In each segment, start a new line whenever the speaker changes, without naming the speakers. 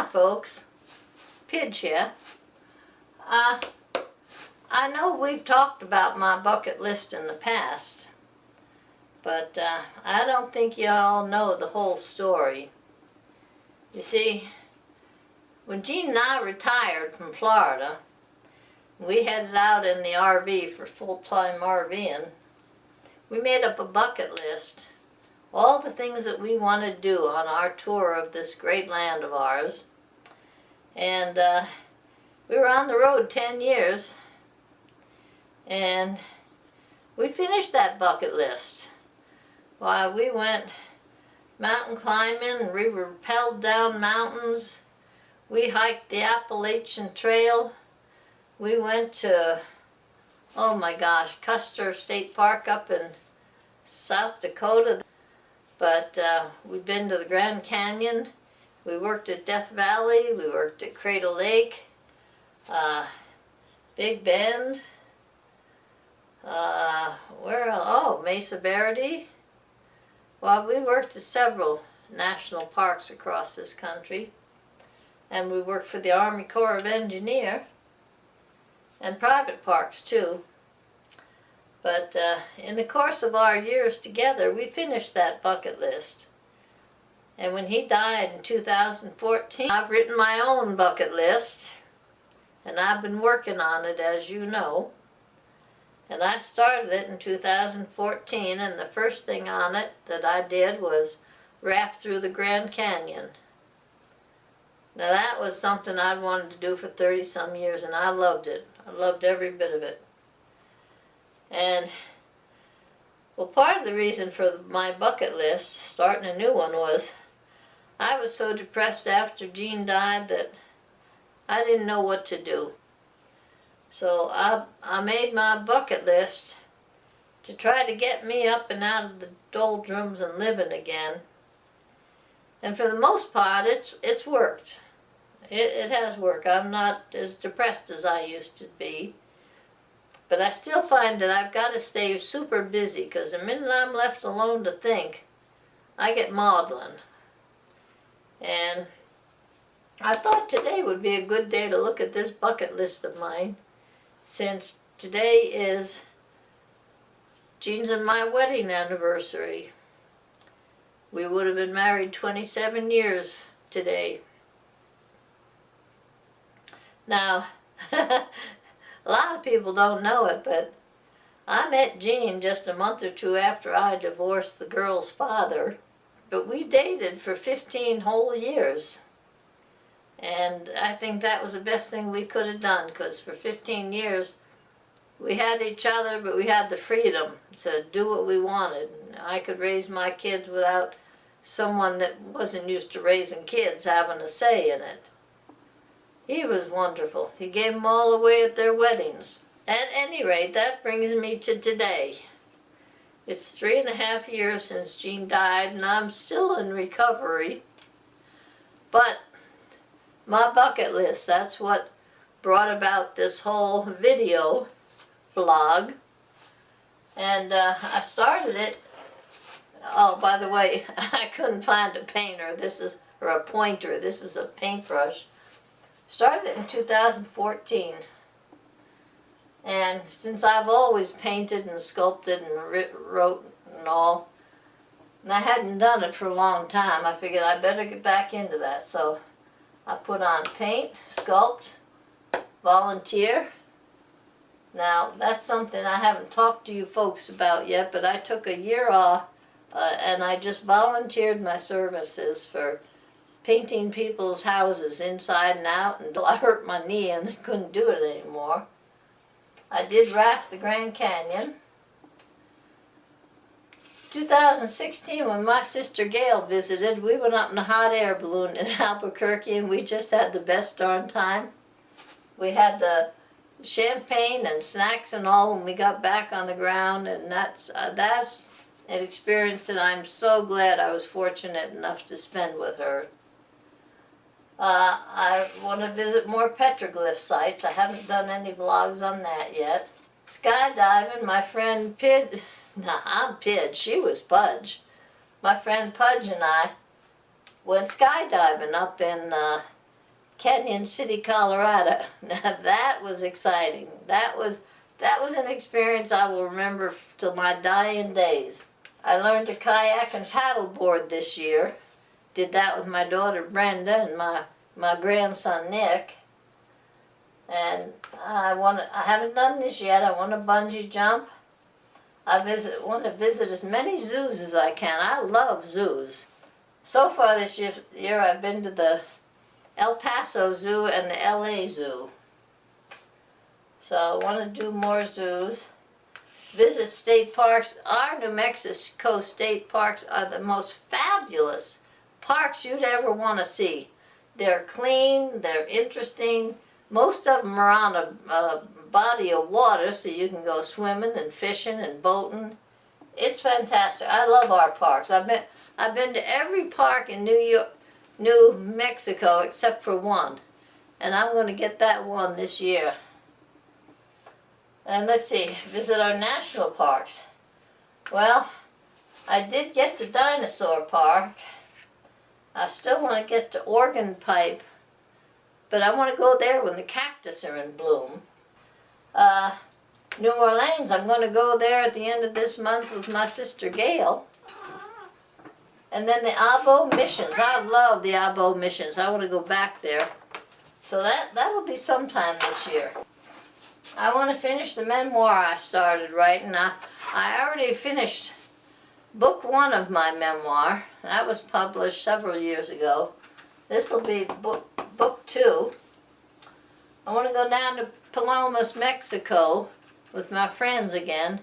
folks, Pidge here. I know we've talked about my bucket list in the past, but I don't think y'all know the whole story. You see, when Jean and I retired from Florida, we headed out in the RV for full-time RVing. We made up a bucket list, all the things that we want to do on our tour of this great land of ours. And we were on the road 10 years, and we finished that bucket list. Why, we went mountain climbing, and we rappelled down mountains. We hiked the Appalachian Trail. We went to, oh my gosh, Custer State Park up in South Dakota. But we've been to the Grand Canyon. We worked at Death Valley. We worked at Crater Lake, Big Bend. Where else? Oh, Mesa Verde. Well, we worked at several national parks across this country. And we worked for the Army Corps of Engineers. And private parks too. But in the course of our years together, we finished that bucket list. And when he died in 2014, I've written my own bucket list, and I've been working on it, as you know. And I started it in 2014, and the first thing on it that I did was raft through the Grand Canyon. Now that was something I'd wanted to do for 30-some years, and I loved it. I loved every bit of it. And, well, part of the reason for my bucket list, starting a new one, was I was so depressed after Jean died that I didn't know what to do. So I made my bucket list to try to get me up and out of the doldrums and living again. And for the most part, it's worked. It has worked. I'm not as depressed as I used to be. But I still find that I've got to stay super busy, because the minute I'm left alone to think, I get maudlin. And I thought today would be a good day to look at this bucket list of mine, since today is Jean's and my wedding anniversary. We would have been married 27 years today. Now, a lot of people don't know it, but I met Jean just a month or two after I divorced the girl's father. But we dated for 15 whole years. And I think that was the best thing we could have done, because for 15 years we had each other, but we had the freedom to do what we wanted. I could raise my kids without someone that wasn't used to raising kids having a say in it. He was wonderful. He gave them all away at their weddings. At any rate, that brings me to today. It's 3.5 years since Jean died, and I'm still in recovery. But my bucket list, that's what brought about this whole video vlog. And I started it. Oh, by the way, I couldn't find a painter. Or a pointer. This is a paintbrush. Started it in 2014, and since I've always painted and sculpted and wrote and all, and I hadn't done it for a long time, I figured I better get back into that. So I put on paint, sculpt, volunteer. Now that's something I haven't talked to you folks about yet, but I took a year off and I just volunteered my services for painting people's houses inside and out until I hurt my knee and couldn't do it anymore. I did raft the Grand Canyon. 2016, when my sister Gail visited, we went up in a hot air balloon in Albuquerque, and we just had the best darn time. We had the champagne and snacks and all when we got back on the ground, and that's an experience that I'm so glad I was fortunate enough to spend with her. I want to visit more petroglyph sites. I haven't done any vlogs on that yet. Skydiving, my friend Pidge, no, I'm Pidge, she was Pudge. My friend Pudge and I went skydiving up in Canyon City, Colorado. Now that was exciting. That was an experience I will remember till my dying days. I learned to kayak and paddleboard this year. Did that with my daughter Brenda and my grandson Nick. And I haven't done this yet. I want to bungee jump. I want to visit as many zoos as I can. I love zoos. So far this year I've been to the El Paso Zoo and the LA Zoo. So I want to do more zoos. Visit state parks. Our New Mexico state parks are the most fabulous parks you'd ever want to see. They're clean, they're interesting. Most of them are on a body of water, so you can go swimming and fishing and boating. It's fantastic. I love our parks. I've been to every park in New Mexico except for one, and I'm going to get that one this year. And let's see, visit our national parks. Well, I did get to Dinosaur Park. I still want to get to Organ Pipe, but I want to go there when the cactus are in bloom. New Orleans, I'm going to go there at the end of this month with my sister Gail. And then the Abo Missions. I love the Abo Missions. I want to go back there. So that will be sometime this year. I want to finish the memoir I started writing. I already finished book 1 of my memoir. That was published several years ago. This will be book 2. I want to go down to Palomas, Mexico with my friends again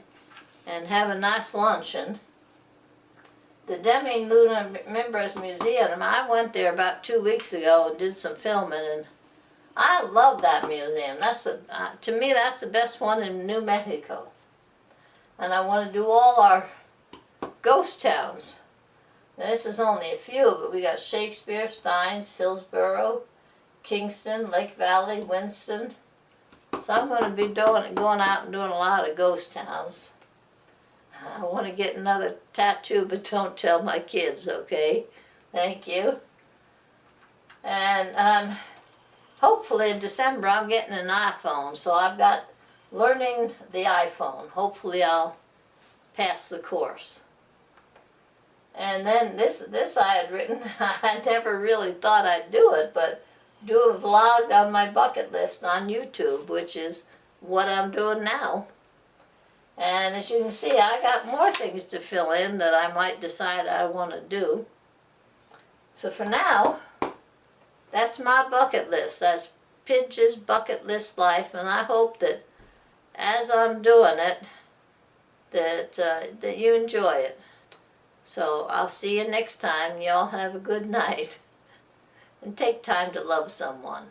and have a nice luncheon. The Deming Lunar Members Museum, I went there about 2 weeks ago and did some filming, and I love that museum. To me, that's the best one in New Mexico. And I want to do all our ghost towns. Now, this is only a few, but we got Shakespeare, Steins, Hillsborough, Kingston, Lake Valley, Winston. So I'm going to be going out and doing a lot of ghost towns. I want to get another tattoo, but don't tell my kids, okay? Thank you. And hopefully in December I'm getting an iPhone, so I've got learning the iPhone. Hopefully I'll pass the course. And then this I had written, I never really thought I'd do it, but do a vlog on my bucket list on YouTube, which is what I'm doing now. And as you can see, I got more things to fill in that I might decide I want to do. So for now, that's my bucket list. That's Pidge's bucket list life, and I hope that as I'm doing it, that you enjoy it. So I'll see you next time. Y'all have a good night. And take time to love someone.